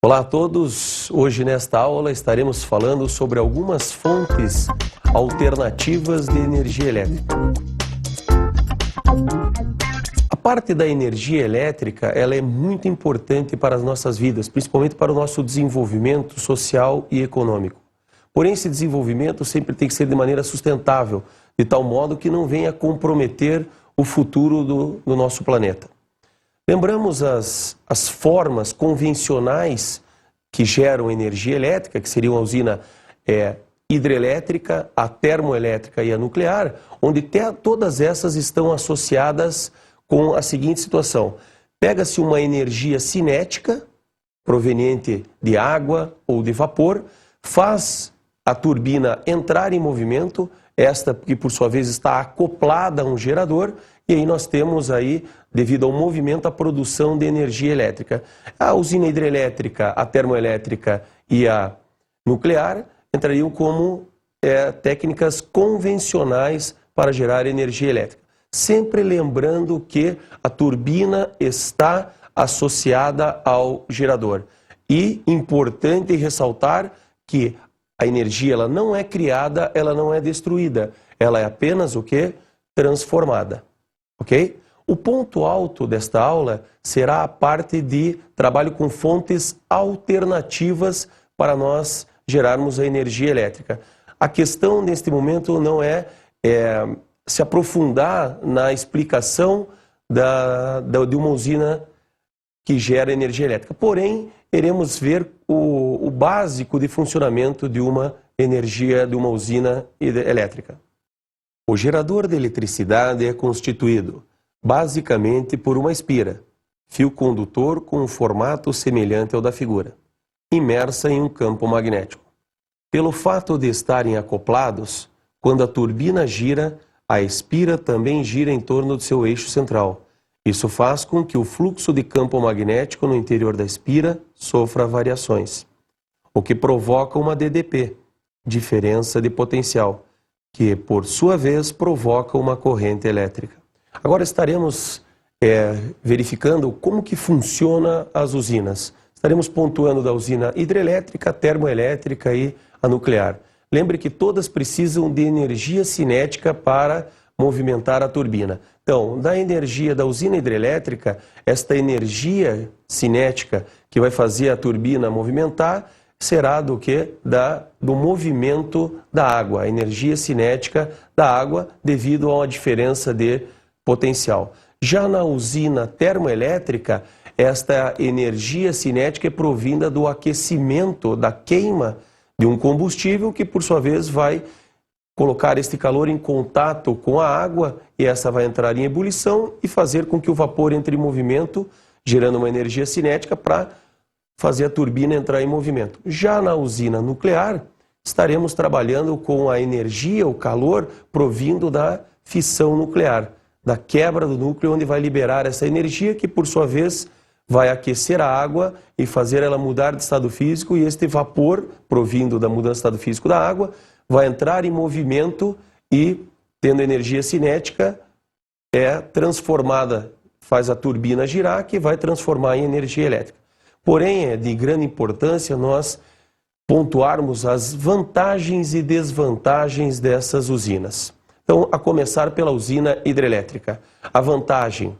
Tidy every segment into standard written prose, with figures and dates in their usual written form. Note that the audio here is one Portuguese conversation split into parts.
Olá a todos, hoje nesta aula estaremos falando sobre algumas fontes alternativas de energia elétrica. A parte da energia elétrica, ela é muito importante para as nossas vidas, principalmente para o nosso desenvolvimento social e econômico. Porém, esse desenvolvimento sempre tem que ser de maneira sustentável, de tal modo que não venha comprometer o futuro do nosso planeta. Lembramos as formas convencionais que geram energia elétrica, que seriam a usina hidrelétrica, a termoelétrica e a nuclear, onde todas essas estão associadas com a seguinte situação. Pega-se uma energia cinética, proveniente de água ou de vapor, faz a turbina entrar em movimento, esta que por sua vez está acoplada a um gerador, e aí nós temos aí, devido ao movimento, a produção de energia elétrica. A usina hidrelétrica, a termoelétrica e a nuclear entrariam como técnicas convencionais para gerar energia elétrica. Sempre lembrando que a turbina está associada ao gerador. E importante ressaltar que a energia ela não é criada, ela não é destruída. Ela é apenas o quê? Transformada. Ok? O ponto alto desta aula será a parte de trabalho com fontes alternativas para nós gerarmos a energia elétrica. A questão neste momento não é se aprofundar na explicação de uma usina que gera energia elétrica. Porém, iremos ver o básico de funcionamento de uma usina elétrica. O gerador de eletricidade é constituído basicamente por uma espira, fio condutor com um formato semelhante ao da figura, imersa em um campo magnético. Pelo fato de estarem acoplados, quando a turbina gira, a espira também gira em torno do seu eixo central. Isso faz com que o fluxo de campo magnético no interior da espira sofra variações, o que provoca uma DDP, diferença de potencial, que por sua vez provoca uma corrente elétrica. Agora estaremos verificando como que funciona as usinas. Estaremos pontuando da usina hidrelétrica, termoelétrica e a nuclear. Lembre que todas precisam de energia cinética para movimentar a turbina. Então, da energia da usina hidrelétrica, esta energia cinética que vai fazer a turbina movimentar será do quê? Do movimento da água, a energia cinética da água devido a uma diferença de potencial. Já na usina termoelétrica, esta energia cinética é provinda do aquecimento, da queima de um combustível que por sua vez vai colocar este calor em contato com a água e essa vai entrar em ebulição e fazer com que o vapor entre em movimento, gerando uma energia cinética para fazer a turbina entrar em movimento. Já na usina nuclear, estaremos trabalhando com a energia, o calor, provindo da fissão nuclear, da quebra do núcleo, onde vai liberar essa energia que, por sua vez, vai aquecer a água e fazer ela mudar de estado físico, e este vapor, provindo da mudança de estado físico da água, vai entrar em movimento e, tendo energia cinética, é transformada, faz a turbina girar, que vai transformar em energia elétrica. Porém, é de grande importância nós pontuarmos as vantagens e desvantagens dessas usinas. Então, a começar pela usina hidrelétrica. A vantagem: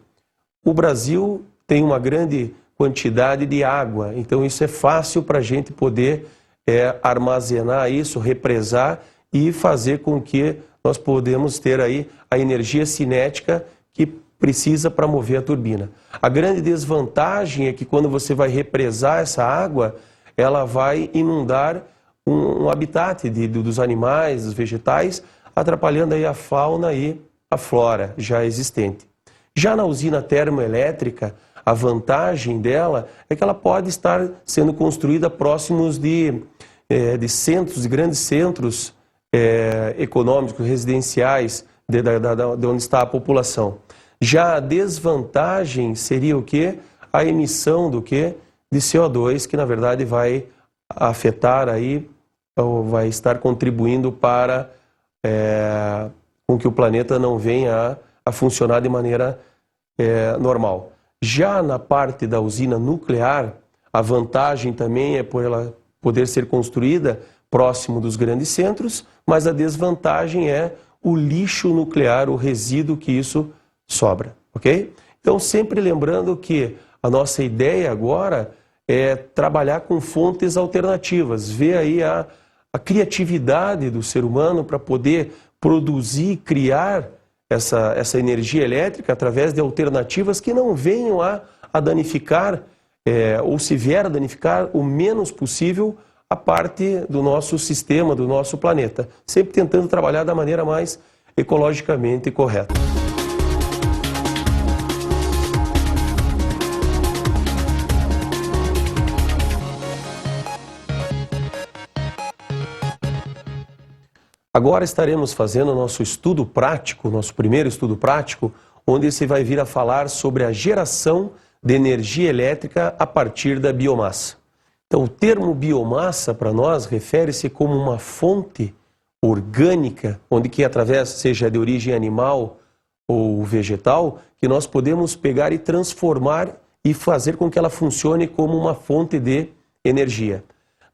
o Brasil tem uma grande quantidade de água, então isso é fácil para a gente poder armazenar isso, represar e fazer com que nós podemos ter aí a energia cinética que precisa para mover a turbina. A grande desvantagem é que quando você vai represar essa água, ela vai inundar um habitat dos animais, dos vegetais, atrapalhando aí a fauna e a flora já existente. Já na usina termoelétrica, a vantagem dela é que ela pode estar sendo construída próximos de centros, de grandes centros econômicos, residenciais, de onde está a população. Já a desvantagem seria o quê? A emissão do quê? De CO2, que na verdade vai afetar aí, ou vai estar contribuindo para com que o planeta não venha a funcionar de maneira normal. Já na parte da usina nuclear, A vantagem também é por ela poder ser construída próximo dos grandes centros, mas a desvantagem é o lixo nuclear, o resíduo que isso sobra, ok? Então, sempre lembrando que a nossa ideia agora é trabalhar com fontes alternativas, ver aí a criatividade do ser humano para poder produzir, criar essa energia elétrica através de alternativas que não venham a danificar, ou se vier a danificar, o menos possível a parte do nosso sistema, do nosso planeta. Sempre tentando trabalhar da maneira mais ecologicamente correta. Agora estaremos fazendo o nosso estudo prático, nosso primeiro estudo prático, onde se vai vir a falar sobre a geração de energia elétrica a partir da biomassa. Então, o termo biomassa para nós refere-se como uma fonte orgânica, onde que através, seja de origem animal ou vegetal, que nós podemos pegar e transformar e fazer com que ela funcione como uma fonte de energia.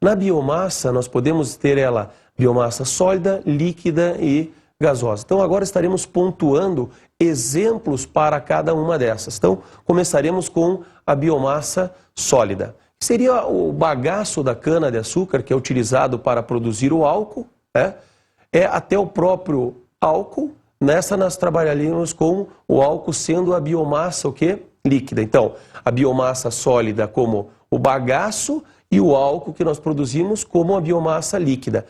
Na biomassa, nós podemos ter ela biomassa sólida, líquida e gasosa. Então, agora estaremos pontuando exemplos para cada uma dessas. Então, começaremos com a biomassa sólida. Seria o bagaço da cana-de-açúcar, que é utilizado para produzir o álcool, né? Até o próprio álcool. Nessa nós trabalharíamos com o álcool sendo a biomassa, o quê? Líquida. Então, a biomassa sólida como o bagaço e o álcool que nós produzimos como a biomassa líquida.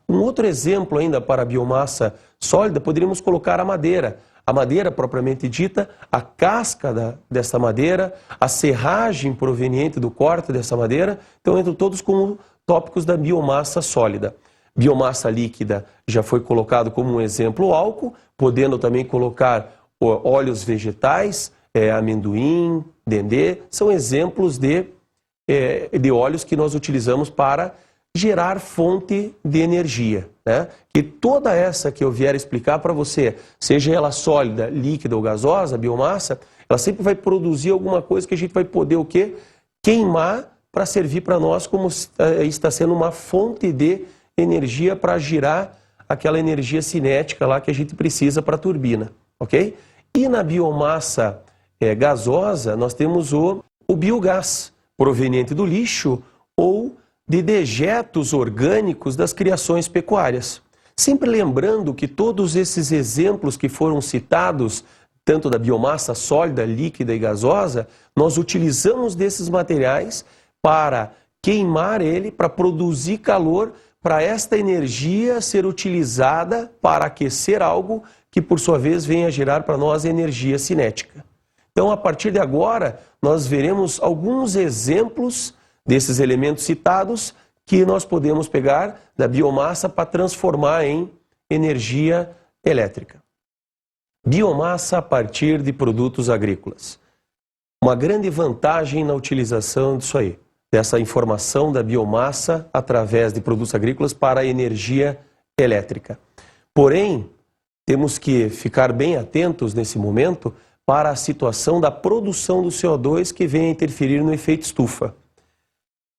Um outro exemplo ainda para a biomassa sólida, poderíamos colocar a madeira. A madeira propriamente dita, a casca dessa madeira, a serragem proveniente do corte dessa madeira, então entram todos como tópicos da biomassa sólida. Biomassa líquida já foi colocado como um exemplo o álcool, podendo também colocar óleos vegetais, amendoim, dendê, são exemplos de óleos que nós utilizamos para gerar fonte de energia, né? E toda essa que eu vier explicar para você, seja ela sólida, líquida ou gasosa, a biomassa, ela sempre vai produzir alguma coisa que a gente vai poder o quê? Queimar para servir para nós como está sendo uma fonte de energia para girar aquela energia cinética lá que a gente precisa para a turbina, ok? E na biomassa gasosa, nós temos o biogás, proveniente do lixo ou de dejetos orgânicos das criações pecuárias. Sempre lembrando que todos esses exemplos que foram citados, tanto da biomassa sólida, líquida e gasosa, nós utilizamos desses materiais para queimar ele, para produzir calor, para esta energia ser utilizada para aquecer algo que, por sua vez, venha gerar para nós energia cinética. Então, a partir de agora, nós veremos alguns exemplos desses elementos citados que nós podemos pegar da biomassa para transformar em energia elétrica. Biomassa a partir de produtos agrícolas. Uma grande vantagem na utilização disso aí, dessa informação da biomassa através de produtos agrícolas para a energia elétrica. Porém, temos que ficar bem atentos nesse momento para a situação da produção do CO2 que vem a interferir no efeito estufa.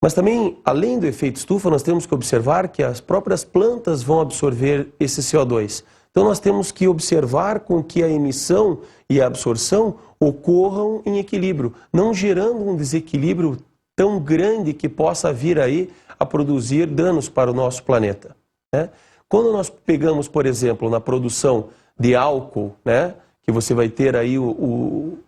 Mas também, além do efeito estufa, nós temos que observar que as próprias plantas vão absorver esse CO2. Então nós temos que observar com que a emissão e a absorção ocorram em equilíbrio, não gerando um desequilíbrio tão grande que possa vir aí a produzir danos para o nosso planeta, né? Quando nós pegamos, por exemplo, na produção de álcool, né, que você vai ter aí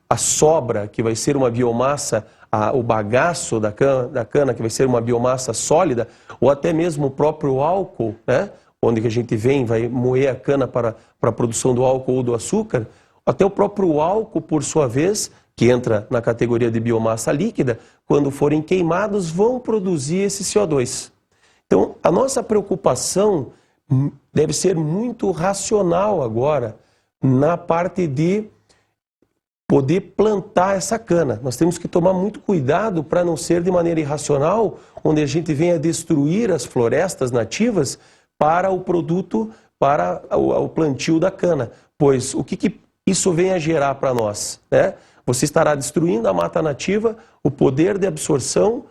a sobra, que vai ser uma biomassa, o bagaço da cana, que vai ser uma biomassa sólida, ou até mesmo o próprio álcool, né, onde que a gente vai moer a cana para a produção do álcool ou do açúcar, até o próprio álcool, por sua vez, que entra na categoria de biomassa líquida, quando forem queimados, vão produzir esse CO2. Então, a nossa preocupação deve ser muito racional agora, na parte de poder plantar essa cana. Nós temos que tomar muito cuidado para não ser de maneira irracional, onde a gente venha destruir as florestas nativas para o produto, para o plantio da cana. Pois o que isso vem a gerar para nós, né? você estará destruindo a mata nativa, o poder de absorção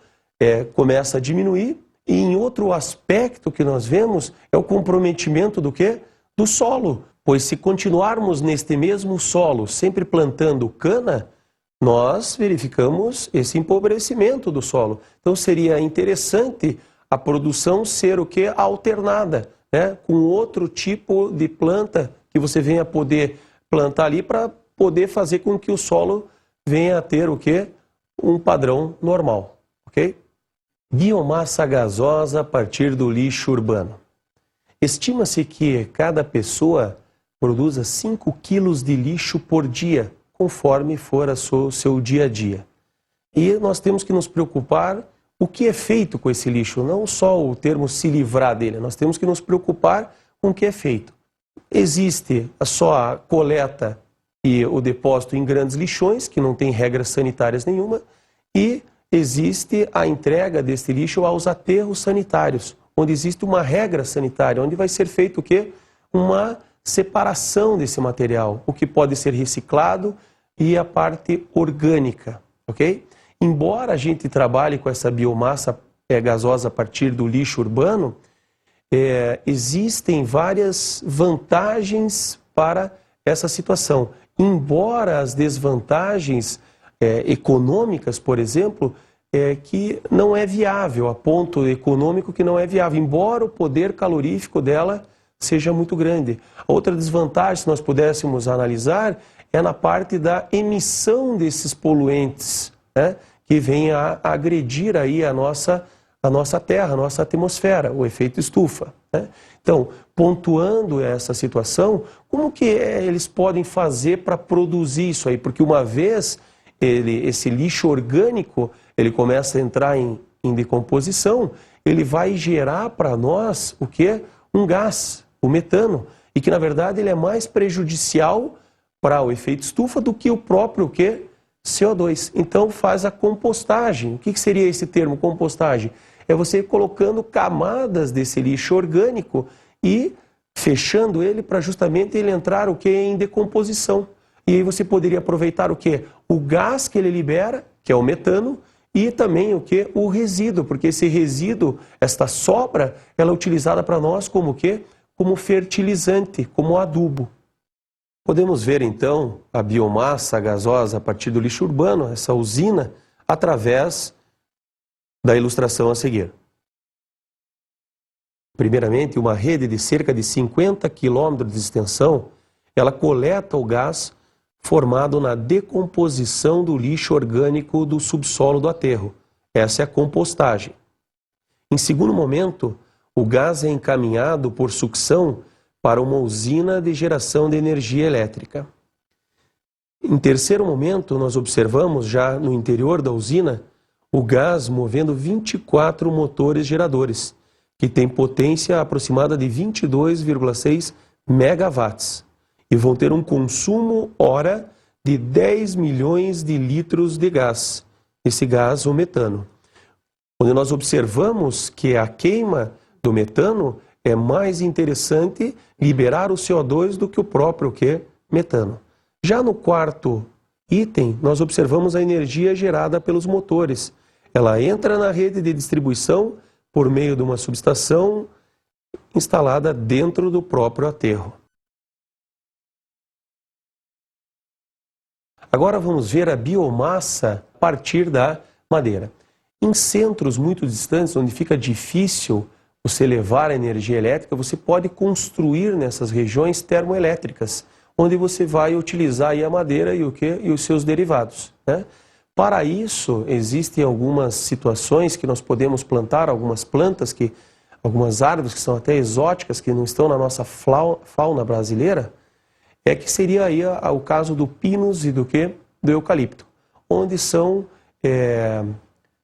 começa a diminuir, e em outro aspecto que nós vemos é o comprometimento do quê? Do solo, pois se continuarmos neste mesmo solo, sempre plantando cana, nós verificamos esse empobrecimento do solo. Então seria interessante a produção ser o quê? Alternada, né? Com outro tipo de planta que você venha poder plantar ali para poder fazer com que o solo venha a ter o quê? Um padrão normal, ok? Biomassa gasosa a partir do lixo urbano. Estima-se que cada pessoa produza 5 quilos de lixo por dia, conforme for o seu dia a dia. E nós temos que nos preocupar o que é feito com esse lixo, não só o termo se livrar dele, nós temos que nos preocupar com o que é feito. Existe só a coleta e o depósito em grandes lixões, que não tem regras sanitárias nenhuma, e existe a entrega deste lixo aos aterros sanitários, onde existe uma regra sanitária, onde vai ser feito o quê? Uma separação desse material, o que pode ser reciclado e a parte orgânica, ok? Embora a gente trabalhe com essa biomassa gasosa a partir do lixo urbano, existem várias vantagens para essa situação. Embora as desvantagens econômicas, por exemplo, que não é viável, a ponto econômico que não é viável, embora o poder calorífico dela seja muito grande. Outra desvantagem, se nós pudéssemos analisar, é na parte da emissão desses poluentes, né, que vem a agredir aí a nossa Terra, a nossa atmosfera, o efeito estufa, né? Então, pontuando essa situação, como que eles podem fazer para produzir isso aí? Porque uma vez esse lixo orgânico ele começa a entrar em decomposição, ele vai gerar para nós o quê? Um gás, o metano, e que na verdade ele é mais prejudicial para o efeito estufa do que o próprio quê? CO2. Então faz a compostagem. O que seria esse termo compostagem? É você colocando camadas desse lixo orgânico e fechando ele para justamente ele entrar o quê? Em decomposição. E aí você poderia aproveitar o quê? O gás que ele libera, que é o metano, e também o quê? O resíduo, porque esse resíduo, esta sobra, ela é utilizada para nós como o quê? Como fertilizante, como adubo. Podemos ver então a biomassa gasosa a partir do lixo urbano, essa usina, através da ilustração a seguir. Primeiramente, uma rede de cerca de 50 quilômetros de extensão, ela coleta o gás formado na decomposição do lixo orgânico do subsolo do aterro. Essa é a compostagem. Em segundo momento, o gás é encaminhado por sucção para uma usina de geração de energia elétrica. Em terceiro momento, nós observamos já no interior da usina o gás movendo 24 motores geradores, que têm potência aproximada de 22,6 megawatts e vão ter um consumo hora de 10 milhões de litros de gás, esse gás, o metano. Onde nós observamos que a queima do metano é mais interessante liberar o CO2 do que o próprio metano. Já no quarto item, nós observamos a energia gerada pelos motores. Ela entra na rede de distribuição por meio de uma subestação instalada dentro do próprio aterro. Agora vamos ver a biomassa a partir da madeira. Em centros muito distantes, onde fica difícil você levar a energia elétrica, você pode construir nessas regiões termoelétricas, onde você vai utilizar aí a madeira e os seus derivados, né? Para isso, existem algumas situações que nós podemos plantar, algumas plantas, algumas árvores que são até exóticas, que não estão na nossa fauna brasileira, que seria aí o caso do pinus e do eucalipto, onde são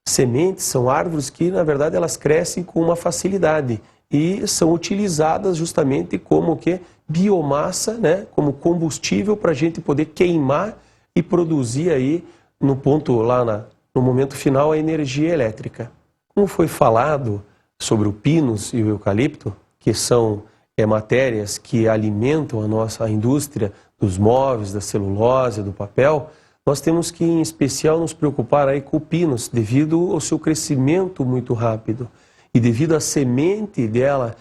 sementes, são árvores que, na verdade, elas crescem com uma facilidade e são utilizadas justamente como biomassa, né, como combustível para a gente poder queimar e produzir aí, no ponto lá, no momento final, a energia elétrica. Como foi falado sobre o pinus e o eucalipto, que são matérias que alimentam a nossa indústria dos móveis, da celulose, do papel, nós temos que, em especial, nos preocupar aí com o pinus, devido ao seu crescimento muito rápido. E devido à semente dela,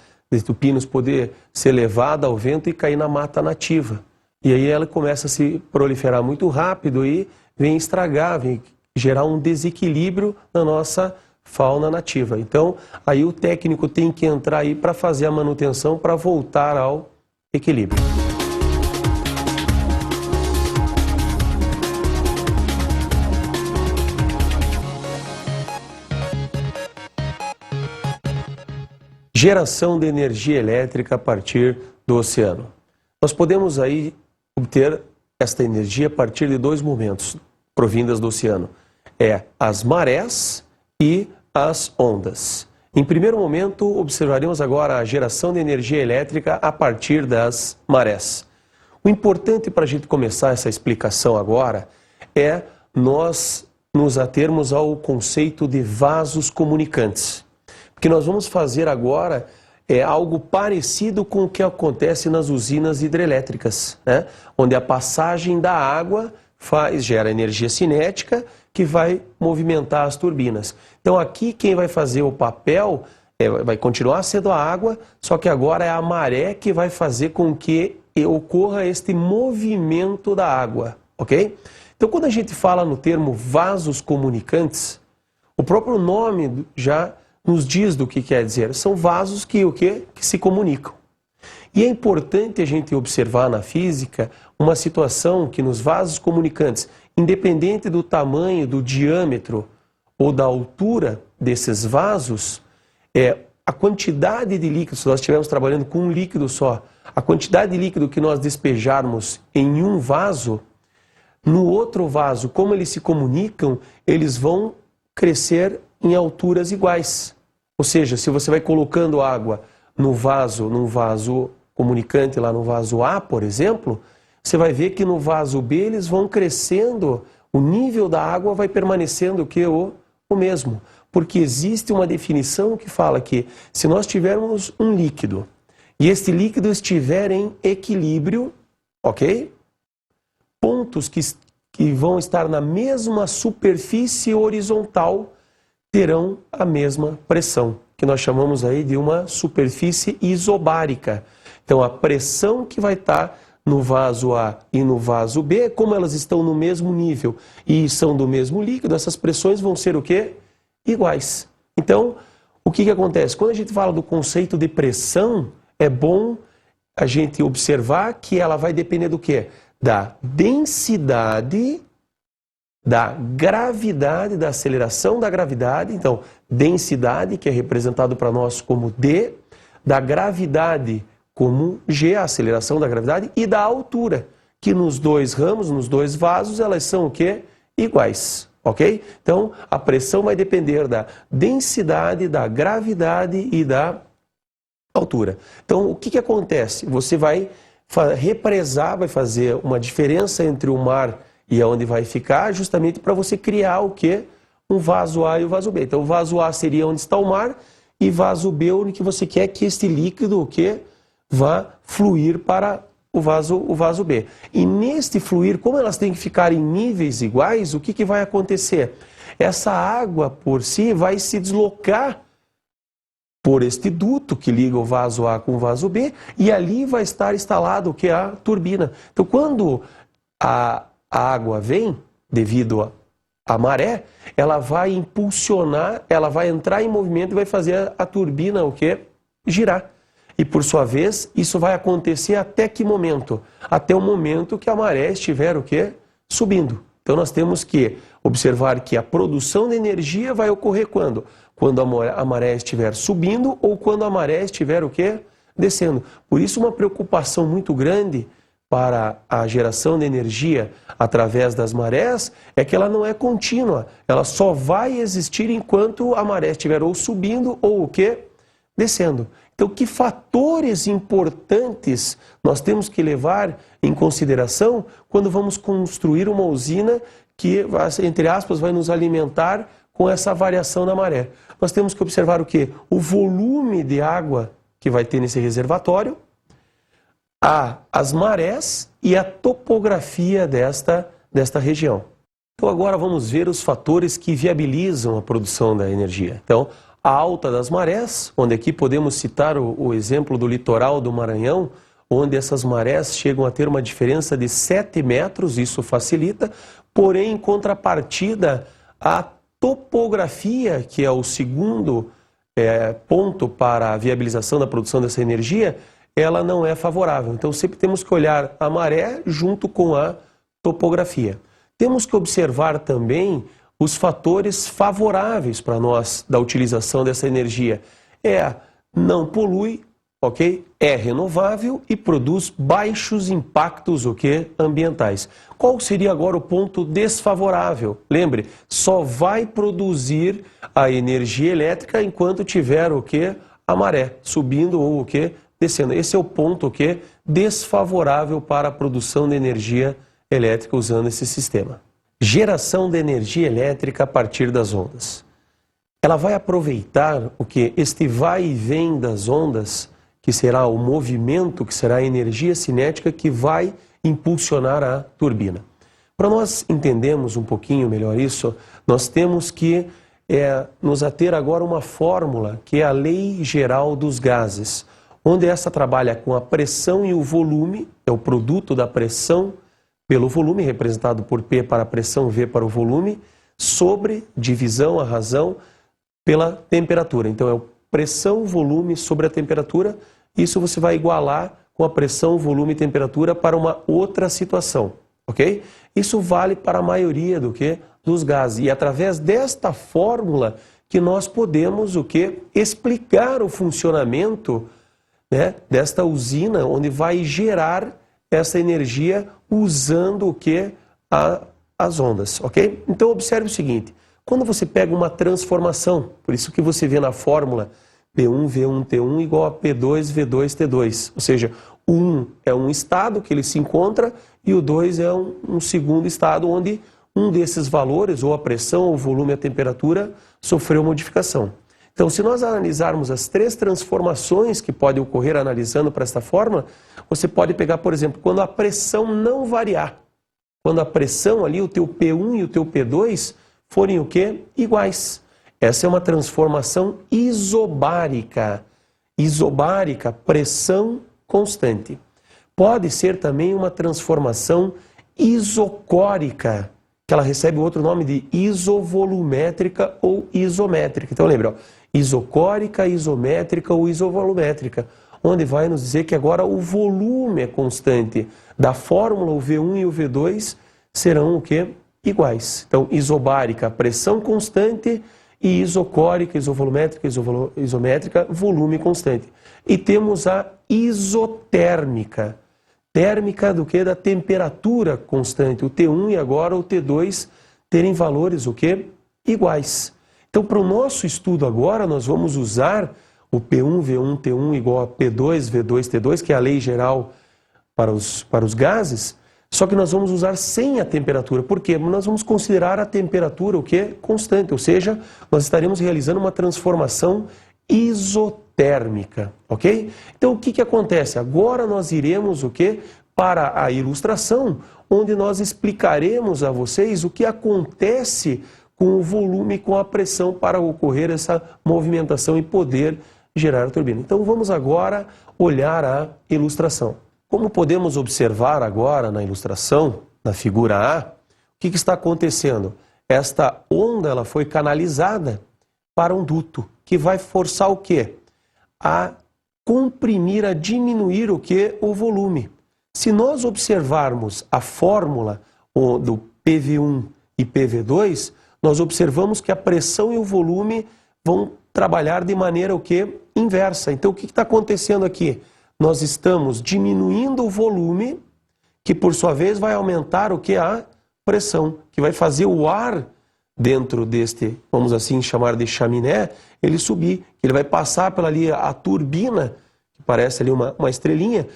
do pinus poder ser levada ao vento e cair na mata nativa. E aí ela começa a se proliferar muito rápido e vem estragar, vem gerar um desequilíbrio na nossa fauna nativa. Então, aí o técnico tem que entrar aí para fazer a manutenção, para voltar ao equilíbrio. Geração de energia elétrica a partir do oceano. Nós podemos aí obter esta energia a partir de dois momentos provindas do oceano. As marés e as ondas. Em primeiro momento, observaremos agora a geração de energia elétrica a partir das marés. O importante para a gente começar essa explicação agora é nós nos atermos ao conceito de vasos comunicantes. O que nós vamos fazer agora é algo parecido com o que acontece nas usinas hidrelétricas, né? Onde a passagem da água gera energia cinética que vai movimentar as turbinas. Então aqui quem vai fazer o papel vai continuar sendo a água, só que agora é a maré que vai fazer com que ocorra este movimento da água, ok? Então quando a gente fala no termo vasos comunicantes, o próprio nome já nos diz do que quer dizer. São vasos que se comunicam. E é importante a gente observar na física uma situação que nos vasos comunicantes, independente do tamanho, do diâmetro ou da altura desses vasos, a quantidade de líquido, se nós estivermos trabalhando com um líquido só, a quantidade de líquido que nós despejarmos em um vaso, no outro vaso, como eles se comunicam, eles vão crescer em alturas iguais. Ou seja, se você vai colocando água num vaso comunicante, lá no vaso A, por exemplo, você vai ver que no vaso B eles vão crescendo, o nível da água vai permanecendo o mesmo. Porque existe uma definição que fala que se nós tivermos um líquido e este líquido estiver em equilíbrio, ok? Pontos que vão estar na mesma superfície horizontal terão a mesma pressão, que nós chamamos aí de uma superfície isobárica. Então a pressão que vai estar no vaso A e no vaso B, como elas estão no mesmo nível e são do mesmo líquido, essas pressões vão ser o quê? Iguais. Então, o que acontece? Quando a gente fala do conceito de pressão, é bom a gente observar que ela vai depender do quê? Da densidade, da gravidade, da aceleração da gravidade. Então, densidade, que é representado para nós como D, da gravidade como G, a aceleração da gravidade, e da altura, que nos dois ramos, nos dois vasos, elas são o quê? Iguais, ok? Então, a pressão vai depender da densidade, da gravidade e da altura. Então, o que acontece? Você vai represar, vai fazer uma diferença entre o mar e aonde vai ficar, justamente para você criar o quê? Um vaso A e o vaso B. Então, o vaso A seria onde está o mar, e vaso B onde que você quer que este líquido, o quê? Vá fluir para o vaso B. E neste fluir, como elas têm que ficar em níveis iguais, o que vai acontecer? Essa água por si vai se deslocar por este duto que liga o vaso A com o vaso B, e ali vai estar instalado o que? A turbina. Então, quando a água vem, devido à maré, ela vai impulsionar, ela vai entrar em movimento e vai fazer a turbina o quê? Girar. E por sua vez, isso vai acontecer até que momento? Até o momento que a maré estiver o quê? Subindo. Então nós temos que observar que a produção de energia vai ocorrer quando? Quando a maré estiver subindo ou quando a maré estiver o quê? Descendo. Por isso uma preocupação muito grande para a geração de energia através das marés é que ela não é contínua. Ela só vai existir enquanto a maré estiver ou subindo ou o quê? Descendo. Então, que fatores importantes nós temos que levar em consideração quando vamos construir uma usina que, entre aspas, vai nos alimentar com essa variação da maré? Nós temos que observar o quê? O volume de água que vai ter nesse reservatório, as marés e a topografia desta região. Então agora vamos ver os fatores que viabilizam a produção da energia. Então, a alta das marés, onde aqui podemos citar o exemplo do litoral do Maranhão, onde essas marés chegam a ter uma diferença de 7 metros, isso facilita, porém, em contrapartida, a topografia, que é o segundo ponto para a viabilização da produção dessa energia, ela não é favorável. Então, sempre temos que olhar a maré junto com a topografia. Temos que observar também os fatores favoráveis para nós da utilização dessa energia. Não polui, ok? É renovável e produz baixos impactos, ambientais. Qual seria agora o ponto desfavorável? Lembre, só vai produzir a energia elétrica enquanto tiver a maré subindo ou descendo. Esse é o ponto desfavorável para a produção de energia elétrica usando esse sistema. Geração de energia elétrica a partir das ondas. Ela vai aproveitar este vai e vem das ondas, que será o movimento, que será a energia cinética que vai impulsionar a turbina. Para nós entendermos um pouquinho melhor isso, nós temos que nos ater agora a uma fórmula, que é a Lei Geral dos Gases, onde essa trabalha com a pressão e o volume, é o produto da pressão pelo volume, representado por P para a pressão, V para o volume, sobre divisão, a razão, pela temperatura. Então, é pressão, volume sobre a temperatura. Isso você vai igualar com a pressão, volume e temperatura para uma outra situação, ok? Isso vale para a maioria dos gases. E através desta fórmula que nós podemos explicar o funcionamento desta usina, onde vai gerar essa energia usando as ondas, ok? Então observe o seguinte, quando você pega uma transformação, por isso que você vê na fórmula P1, V1, T1 igual a P2, V2, T2, ou seja, o 1 é um estado que ele se encontra e o 2 é um segundo estado onde um desses valores, ou a pressão, o volume, a temperatura, sofreu modificação. Então, se nós analisarmos as 3 transformações que podem ocorrer analisando para esta fórmula, você pode pegar, por exemplo, quando a pressão não variar. Quando a pressão ali, o teu P1 e o teu P2 forem iguais. Essa é uma transformação isobárica. Isobárica, pressão constante. Pode ser também uma transformação isocórica, que ela recebe outro nome de isovolumétrica ou isométrica. Então lembra, isocórica, isométrica ou isovolumétrica, onde vai nos dizer que agora o volume é constante. Da fórmula, o V1 e o V2 serão iguais. Então, isobárica, pressão constante, e isocórica, isovolumétrica, isométrica, volume constante. E temos a isotérmica. Térmica da temperatura constante. O T1 e agora o T2 terem valores iguais. Então, para o nosso estudo agora, nós vamos usar o P1, V1, T1 igual a P2, V2, T2, que é a lei geral para os gases, só que nós vamos usar sem a temperatura. Por quê? Nós vamos considerar a temperatura constante, ou seja, nós estaremos realizando uma transformação isotérmica, ok? Então, o que acontece? Agora nós iremos para a ilustração, onde nós explicaremos a vocês o que acontece com o volume e com a pressão para ocorrer essa movimentação e poder gerar a turbina. Então vamos agora olhar a ilustração. Como podemos observar agora na ilustração, na figura A, o que está acontecendo? Esta onda ela foi canalizada para um duto, que vai forçar o quê? A comprimir, a diminuir o volume. Se nós observarmos a fórmula do PV1 e PV2, nós observamos que a pressão e o volume vão trabalhar de maneira inversa. Então, o que está acontecendo aqui? Nós estamos diminuindo o volume, que por sua vez vai aumentar a pressão, que vai fazer o ar dentro deste, vamos assim chamar de chaminé, ele subir. Ele vai passar pela ali a turbina, que parece ali uma estrelinha.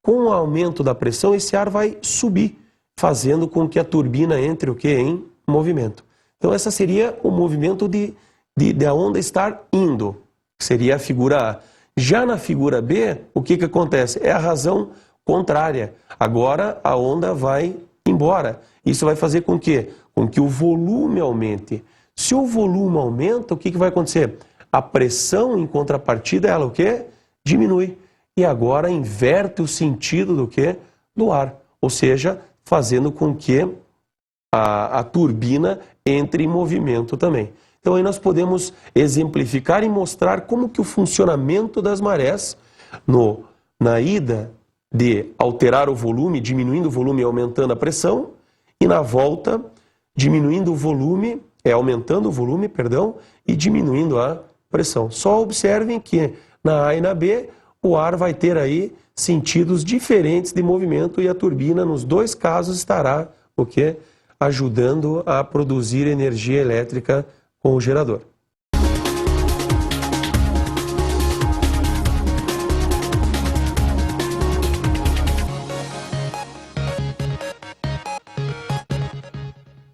Com o aumento da pressão, esse ar vai subir, fazendo com que a turbina entre em movimento. Então, esse seria o movimento de a onda estar indo, que seria a figura A. Já na figura B, o que acontece? É a razão contrária. Agora, a onda vai embora. Isso vai fazer com que o volume aumente. Se o volume aumenta, o que vai acontecer? A pressão, em contrapartida, ela o quê? Diminui. E agora inverte o sentido do quê? Do ar. Ou seja, fazendo com que a turbina entre em movimento também. Então aí nós podemos exemplificar e mostrar como que o funcionamento das marés na ida de alterar o volume, diminuindo o volume e aumentando a pressão, e na volta, diminuindo o volume, aumentando o volume, perdão, e diminuindo a pressão. Só observem que na A e na B, o ar vai ter aí sentidos diferentes de movimento e a turbina, nos dois casos, estará o quê? Ajudando a produzir energia elétrica com o gerador.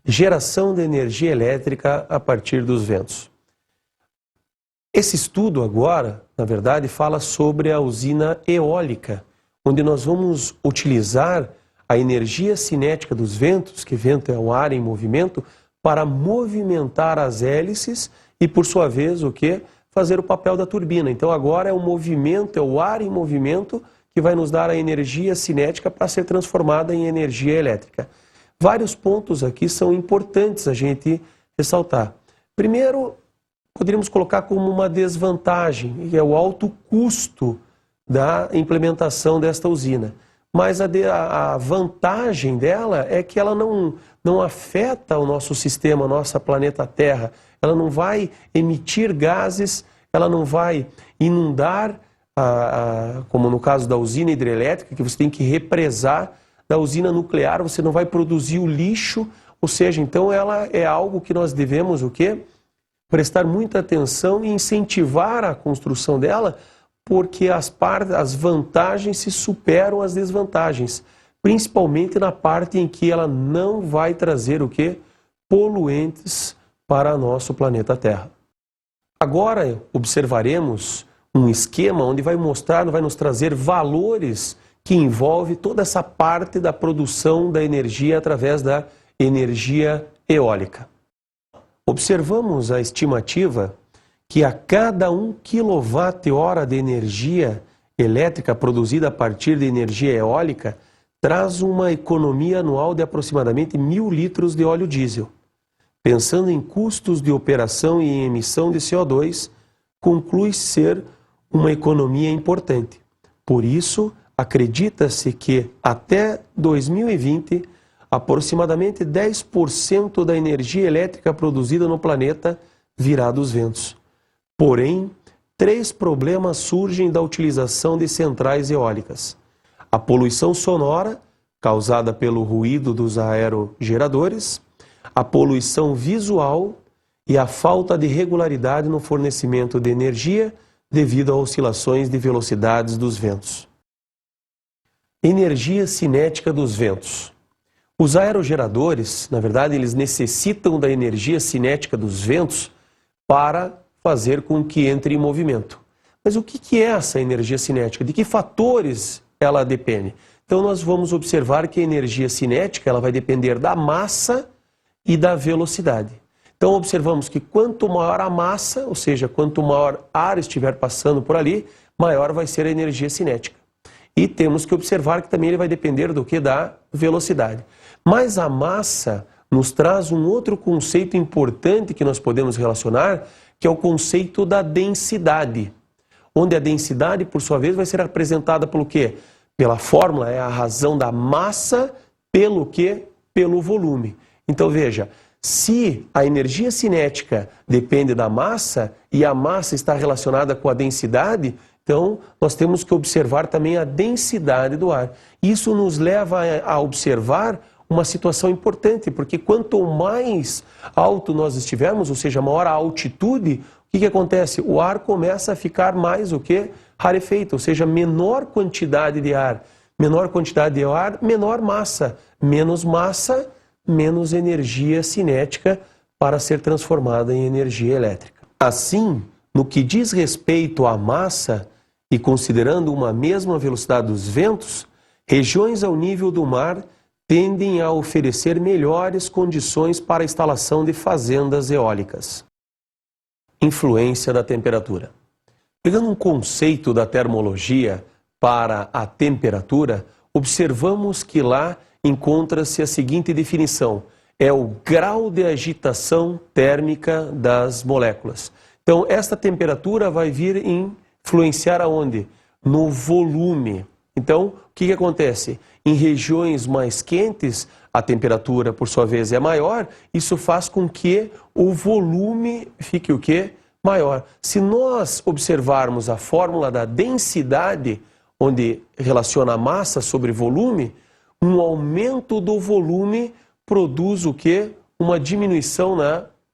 Geração de energia elétrica a partir dos ventos. Esse estudo agora, na verdade, fala sobre a usina eólica, onde nós vamos utilizar a energia cinética dos ventos, que vento é o ar em movimento, para movimentar as hélices e, por sua vez, o quê? Fazer o papel da turbina. Então agora é o movimento, é o ar em movimento que vai nos dar a energia cinética para ser transformada em energia elétrica. Vários pontos aqui são importantes a gente ressaltar. Primeiro, poderíamos colocar como uma desvantagem, que é o alto custo da implementação desta usina. Mas a vantagem dela é que ela não afeta o nosso sistema, o nosso planeta Terra. Ela não vai emitir gases, ela não vai inundar, como no caso da usina hidrelétrica, que você tem que represar. Da usina nuclear, você não vai produzir o lixo, ou seja, então ela é algo que nós devemos o quê? Prestar muita atenção e incentivar a construção dela, porque as vantagens se superam as desvantagens, principalmente na parte em que ela não vai trazer o quê? Poluentes para nosso planeta Terra. Agora observaremos um esquema onde vai mostrar, vai nos trazer valores que envolve toda essa parte da produção da energia através da energia eólica. Observamos a estimativa que a cada 1 kWh de energia elétrica produzida a partir de energia eólica traz uma economia anual de aproximadamente 1.000 litros de óleo diesel. Pensando em custos de operação e em emissão de CO2, conclui ser uma economia importante. Por isso, acredita-se que até 2020, aproximadamente 10% da energia elétrica produzida no planeta virá dos ventos. Porém, 3 problemas surgem da utilização de centrais eólicas: a poluição sonora, causada pelo ruído dos aerogeradores, a poluição visual e a falta de regularidade no fornecimento de energia devido a oscilações de velocidades dos ventos. Energia cinética dos ventos. Os aerogeradores, na verdade, eles necessitam da energia cinética dos ventos para fazer com que entre em movimento. Mas o que é essa energia cinética? De que fatores ela depende? Então nós vamos observar que a energia cinética ela vai depender da massa e da velocidade. Então observamos que quanto maior a massa, ou seja, quanto maior ar estiver passando por ali, maior vai ser a energia cinética. E temos que observar que também ele vai depender do que? Da velocidade. Mas a massa nos traz um outro conceito importante que nós podemos relacionar, que é o conceito da densidade. Onde a densidade, por sua vez, vai ser apresentada pelo quê? Pela fórmula, é a razão da massa pelo quê? Pelo volume. Então veja, se a energia cinética depende da massa e a massa está relacionada com a densidade, então nós temos que observar também a densidade do ar. Isso nos leva a observar uma situação importante, porque quanto mais alto nós estivermos, ou seja, maior a altitude, o que acontece? O ar começa a ficar mais o quê? Rarefeito, ou seja, menor quantidade de ar. Menor quantidade de ar, menor massa. Menos massa, menos energia cinética para ser transformada em energia elétrica. Assim, no que diz respeito à massa, e considerando uma mesma velocidade dos ventos, regiões ao nível do mar tendem a oferecer melhores condições para a instalação de fazendas eólicas. Influência da temperatura. Pegando um conceito da termologia para a temperatura, observamos que lá encontra-se a seguinte definição: é o grau de agitação térmica das moléculas. Então, esta temperatura vai vir influenciar aonde? No volume. Então, o que acontece? Em regiões mais quentes, a temperatura, por sua vez, é maior. Isso faz com que o volume fique o quê? Maior. Se nós observarmos a fórmula da densidade, onde relaciona a massa sobre volume, um aumento do volume produz o quê? Uma diminuição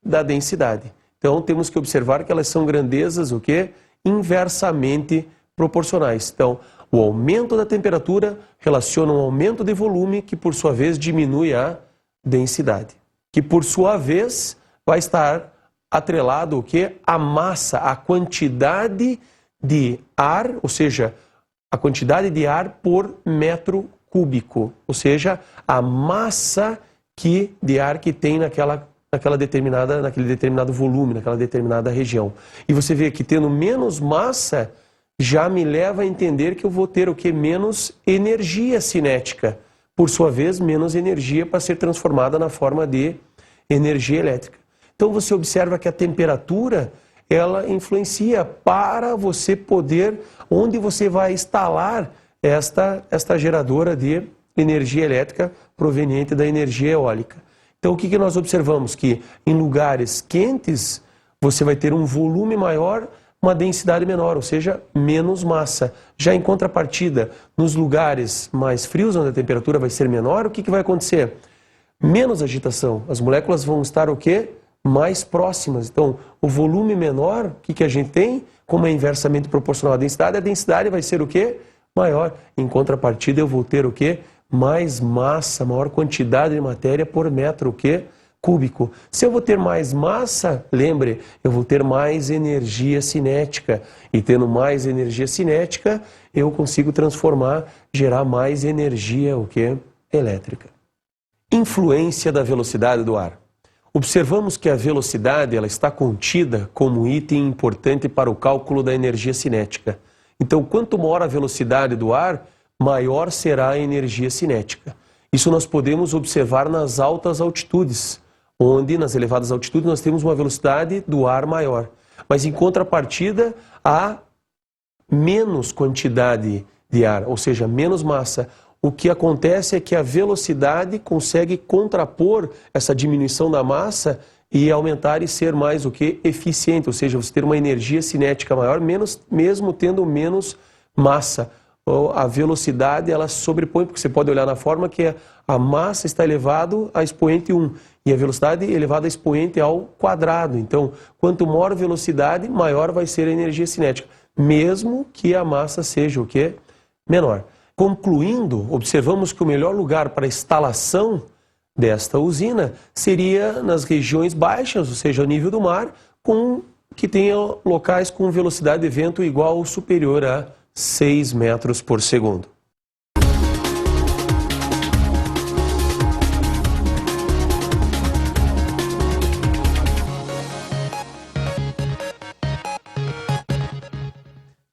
da densidade. Então, temos que observar que elas são grandezas o quê? Inversamente proporcionais. Então, o aumento da temperatura relaciona um aumento de volume que, por sua vez, diminui a densidade. Que, por sua vez, vai estar atrelado o quê? A massa, a quantidade de ar, ou seja, a quantidade de ar por metro cúbico. Ou seja, a massa de ar que tem naquele determinado volume, naquela determinada região. E você vê que tendo menos massa, já me leva a entender que eu vou ter o que? Menos energia cinética. Por sua vez, menos energia para ser transformada na forma de energia elétrica. Então você observa que a temperatura, ela influencia para você poder, onde você vai instalar esta geradora de energia elétrica proveniente da energia eólica. Então o que nós observamos? Que em lugares quentes, você vai ter um volume maior, uma densidade menor, ou seja, menos massa. Já em contrapartida, nos lugares mais frios, onde a temperatura vai ser menor, o que vai acontecer? Menos agitação. As moléculas vão estar o quê? Mais próximas. Então, o volume menor, o que a gente tem? Como é inversamente proporcional à densidade, a densidade vai ser o quê? Maior. Em contrapartida, eu vou ter o quê? Mais massa, maior quantidade de matéria por metro o quê? Cúbico. Se eu vou ter mais massa, lembre, eu vou ter mais energia cinética. E tendo mais energia cinética, eu consigo gerar mais energia o quê? Elétrica. Influência da velocidade do ar. Observamos que a velocidade ela está contida como item importante para o cálculo da energia cinética. Então, quanto maior a velocidade do ar, maior será a energia cinética. Isso nós podemos observar nas altas altitudes, onde nas elevadas altitudes nós temos uma velocidade do ar maior. Mas em contrapartida, há menos quantidade de ar, ou seja, menos massa. O que acontece é que a velocidade consegue contrapor essa diminuição da massa e aumentar e ser mais o que? Eficiente, ou seja, você ter uma energia cinética maior, mesmo tendo menos massa. A velocidade ela sobrepõe, porque você pode olhar na forma que a massa está elevado a expoente 1 e a velocidade elevada a expoente ao quadrado. Então, quanto maior a velocidade, maior vai ser a energia cinética, mesmo que a massa seja o que? Menor. Concluindo, observamos que o melhor lugar para a instalação desta usina seria nas regiões baixas, ou seja, ao nível do mar, que tenha locais com velocidade de vento igual ou superior a 6 metros por segundo.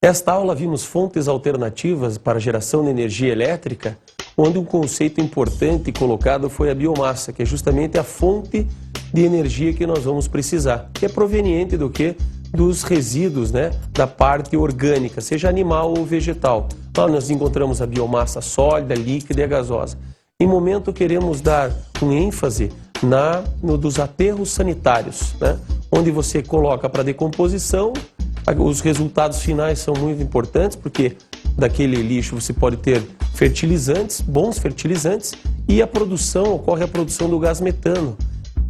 Nesta aula vimos fontes alternativas para a geração de energia elétrica, onde um conceito importante colocado foi a biomassa, que é justamente a fonte de energia que nós vamos precisar, que é proveniente do quê? Dos resíduos, da parte orgânica, seja animal ou vegetal. Lá nós encontramos a biomassa sólida, líquida e gasosa. Em momento queremos dar um ênfase dos aterros sanitários, onde você coloca para decomposição. Os resultados finais são muito importantes, porque daquele lixo você pode ter fertilizantes, bons fertilizantes, e ocorre a produção do gás metano.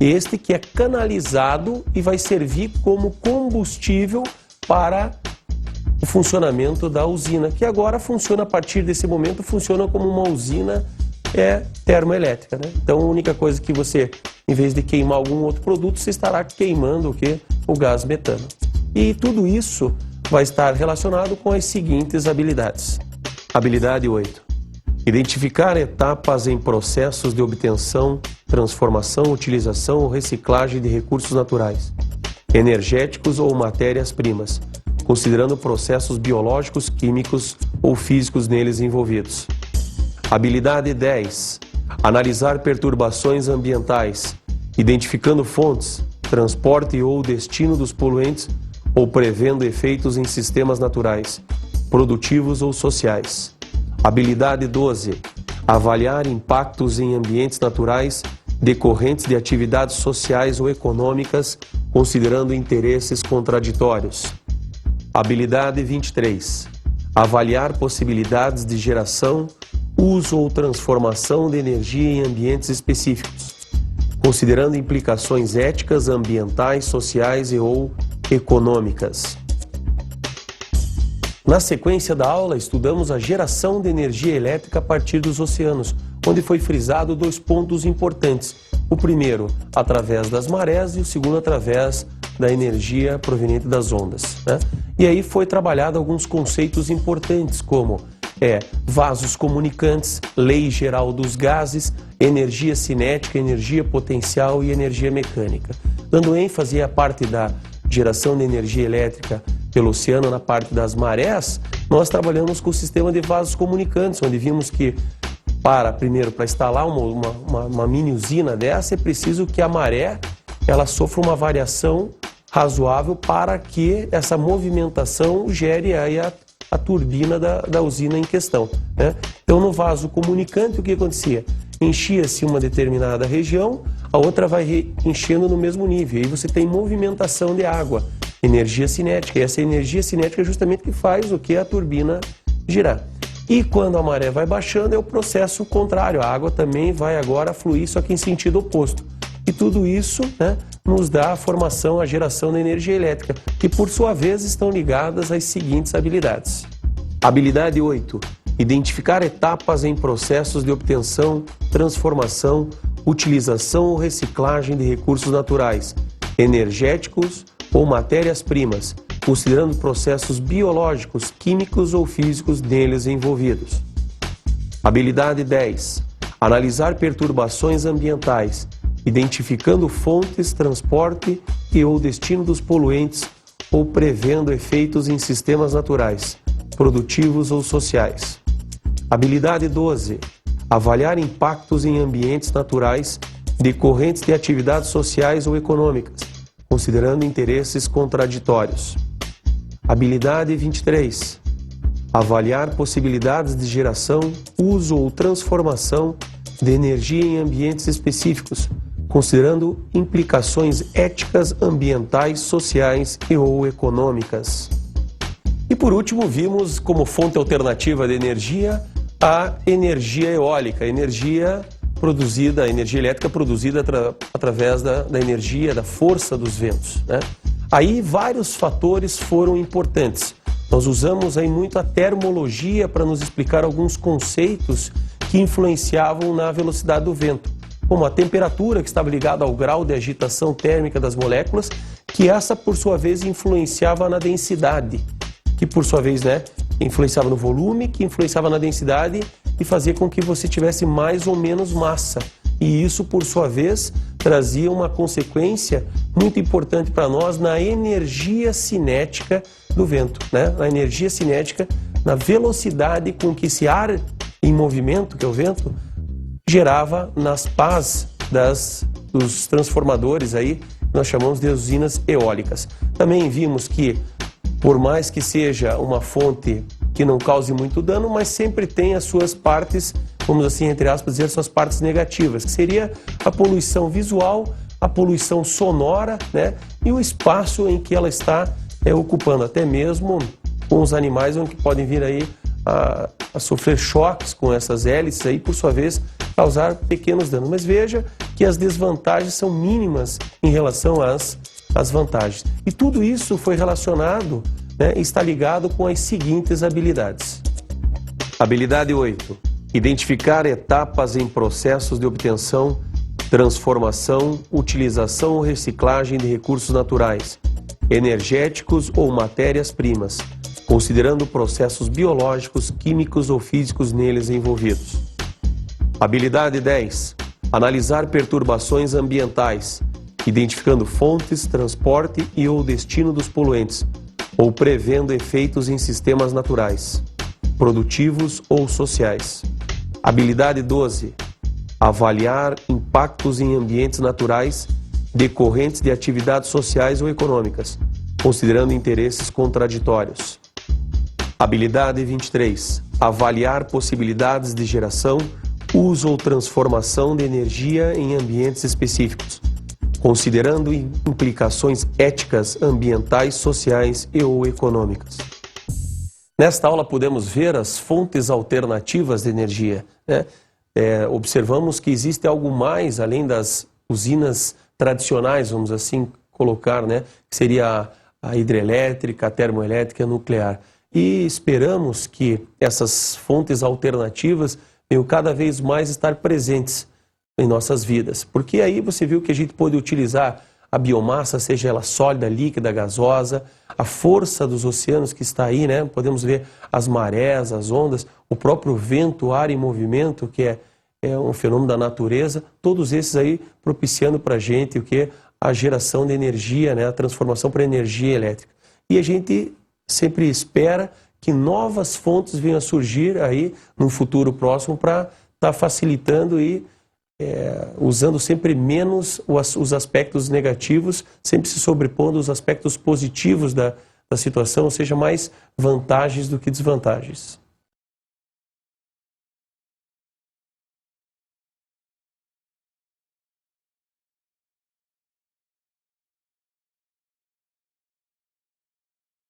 Este que é canalizado e vai servir como combustível para o funcionamento da usina, que agora funciona, a partir desse momento, funciona como uma usina termoelétrica. Então, a única coisa que você, em vez de queimar algum outro produto, você estará queimando o quê? O gás metano. E tudo isso vai estar relacionado com as seguintes habilidades. Habilidade 8. Identificar etapas em processos de obtenção, transformação, utilização ou reciclagem de recursos naturais, energéticos ou matérias-primas, considerando processos biológicos, químicos ou físicos neles envolvidos. Habilidade 10. Analisar perturbações ambientais, identificando fontes, transporte ou destino dos poluentes ou prevendo efeitos em sistemas naturais, produtivos ou sociais. Habilidade 12. Avaliar impactos em ambientes naturais decorrentes de atividades sociais ou econômicas, considerando interesses contraditórios. Habilidade 23. Avaliar possibilidades de geração, uso ou transformação de energia em ambientes específicos, considerando implicações éticas, ambientais, sociais e ou econômicas. Na sequência da aula, estudamos a geração de energia elétrica a partir dos oceanos, onde foi frisado 2 pontos importantes. O primeiro, através das marés, e o segundo, através da energia proveniente das ondas, né? E aí foi trabalhado alguns conceitos importantes, como vasos comunicantes, lei geral dos gases, energia cinética, energia potencial e energia mecânica. Dando ênfase à parte da geração de energia elétrica pelo oceano na parte das marés, nós trabalhamos com o sistema de vasos comunicantes, onde vimos que primeiro para instalar uma mini usina dessa é preciso que a maré ela sofra uma variação razoável para que essa movimentação gere aí a turbina da usina em questão, né? Então no vaso comunicante o que acontecia? Enchia-se uma determinada região, a outra vai enchendo no mesmo nível, e aí você tem movimentação de água, energia cinética, e essa energia cinética é justamente que faz o que? A turbina girar. E quando a maré vai baixando é o processo contrário, a água também vai agora fluir, só que em sentido oposto. E tudo isso, né, nos dá a formação, a geração da energia elétrica, que por sua vez estão ligadas às seguintes habilidades. Habilidade 8. Identificar etapas em processos de obtenção, transformação, utilização ou reciclagem de recursos naturais, energéticos ou matérias-primas, considerando processos biológicos, químicos ou físicos neles envolvidos. Habilidade 10. Analisar perturbações ambientais, identificando fontes, transporte e ou destino dos poluentes ou prevendo efeitos em sistemas naturais, produtivos ou sociais. Habilidade 12. Avaliar impactos em ambientes naturais decorrentes de atividades sociais ou econômicas, considerando interesses contraditórios. Habilidade 23. Avaliar possibilidades de geração, uso ou transformação de energia em ambientes específicos, considerando implicações éticas, ambientais, sociais e ou econômicas. E por último, vimos como fonte alternativa de energia a energia eólica, a energia elétrica produzida através da energia, da força dos ventos, né? Aí vários fatores foram importantes. Nós usamos aí muito a termologia para nos explicar alguns conceitos que influenciavam na velocidade do vento, como a temperatura, que estava ligada ao grau de agitação térmica das moléculas, que essa, por sua vez, influenciava na densidade, que, por sua vez, né, influenciava no volume, que influenciava na densidade e fazia com que você tivesse mais ou menos massa. E isso, por sua vez, trazia uma consequência muito importante para nós na energia cinética do vento, né? Na energia cinética, na velocidade com que esse ar em movimento, que é o vento, gerava nas pás dos transformadores aí, nós chamamos de usinas eólicas. Também vimos que, por mais que seja uma fonte que não cause muito dano, mas sempre tem as suas partes, vamos assim, entre aspas, dizer, as suas partes negativas, que seria a poluição visual, a poluição sonora, né? E o espaço em que ela está ocupando, até mesmo com os animais, onde podem vir aí a sofrer choques com essas hélices aí, por sua vez, causar pequenos danos. Mas veja que as desvantagens são mínimas em relação às vantagens. E tudo isso foi relacionado, né, está ligado com as seguintes habilidades. Habilidade 8. Identificar etapas em processos de obtenção, transformação, utilização ou reciclagem de recursos naturais, energéticos ou matérias-primas, considerando processos biológicos, químicos ou físicos neles envolvidos. Habilidade 10. Analisar perturbações ambientais, identificando fontes, transporte e ou destino dos poluentes, ou prevendo efeitos em sistemas naturais, produtivos ou sociais. Habilidade 12. Avaliar impactos em ambientes naturais decorrentes de atividades sociais ou econômicas, considerando interesses contraditórios. Habilidade 23. Avaliar possibilidades de geração, uso ou transformação de energia em ambientes específicos, considerando implicações éticas, ambientais, sociais e ou econômicas. Nesta aula podemos ver as fontes alternativas de energia, né? Observamos que existe algo mais além das usinas tradicionais, vamos assim colocar, né? Que seria a hidrelétrica, a termoelétrica e a nuclear. E esperamos que essas fontes alternativas venham cada vez mais estar presentes em nossas vidas. Porque aí você viu que a gente pode utilizar a biomassa, seja ela sólida, líquida, gasosa, a força dos oceanos que está aí, né? Podemos ver as marés, as ondas, o próprio vento, ar em movimento, que é um fenômeno da natureza, todos esses aí propiciando para a gente o que? A geração de energia, né? A transformação para energia elétrica. E a gente sempre espera que novas fontes venham a surgir aí no futuro próximo para estar facilitando e usando sempre menos os aspectos negativos, sempre se sobrepondo aos aspectos positivos da situação, ou seja, mais vantagens do que desvantagens.